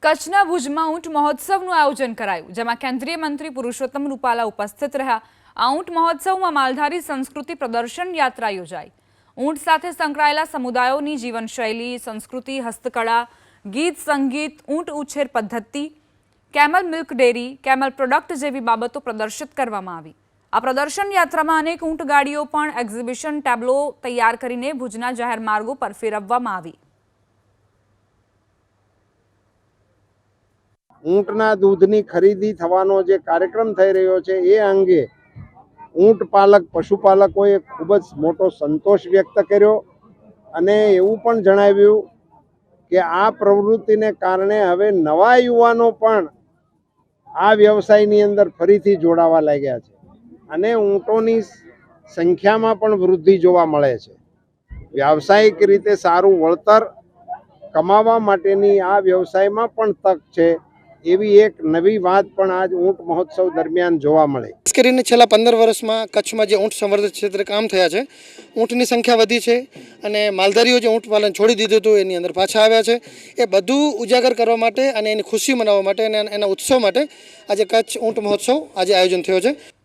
કચ્છના ભુજમાં ઊંટ મહોત્સવનું આયોજન કરાયું, જેમાં કેન્દ્રીય મંત્રી પુરુષોત્તમ રૂપાલા ઉપસ્થિત રહ્યા। આ ઊંટ મહોત્સવમાં માલધારી સંસ્કૃતિ પ્રદર્શન યાત્રા યોજાઈ। ઊંટ સાથે સંકળાયેલા સમુદાયોની જીવનશૈલી, સંસ્કૃતિ, હસ્તકળા, ગીત સંગીત, ઊંટ ઉછેર પદ્ધતિ, camel milk dairy, camel product જેવી બાબતો પ્રદર્શિત કરવામાં આવી। આ પ્રદર્શન યાત્રામાં અનેક ઊંટ ગાડીઓ પણ એક્ઝિબિશન ટેબ્લો તૈયાર કરીને ભુજના જાહેર માર્ગો પર ફેરવવામાં આવી। ઊંટના દૂધની ખરીદી થવાનો જે કાર્યક્રમ થઈ રહ્યો છે એ અંગે ઊંટ પાલક પશુપાલકોએ ખૂબ જ મોટો સંતોષ વ્યક્ત કર્યો અને એવું પણ જણાવ્યું કે આ પ્રવૃત્તિને કારણે હવે નવા યુવાનો પણ આ વ્યવસાયની અંદર ફરીથી જોડાવા લાગ્યા છે અને ઊંટોની સંખ્યામાં પણ વૃદ્ધિ જોવા મળે છે। વ્યાવસાયિક રીતે સારું વળતર કમાવા માટેની આ વ્યવસાયમાં પણ તક છે એવી એક નવી વાત પણ આજ ઊંટ મહોત્સવ દરમિયાન જોવા મળી। ખાસ કરીને છેલ્લા 15 વર્ષમાં કચ્છમાં જે ઊંટ સંવર્ધન ક્ષેત્રે કામ થયા છે, ઊંટની સંખ્યા વધી છે અને માલધારીઓ જે ઊંટ પાલન છોડી દીધું હતું એની અંદર પાછા આવ્યા છે। એ બધું ઉજાગર કરવા માટે અને એની ખુશી મનાવવા માટે અને એના ઉત્સવ માટે આજે કચ્છ ઊંટ મહોત્સવ આજે આયોજન થયો છે।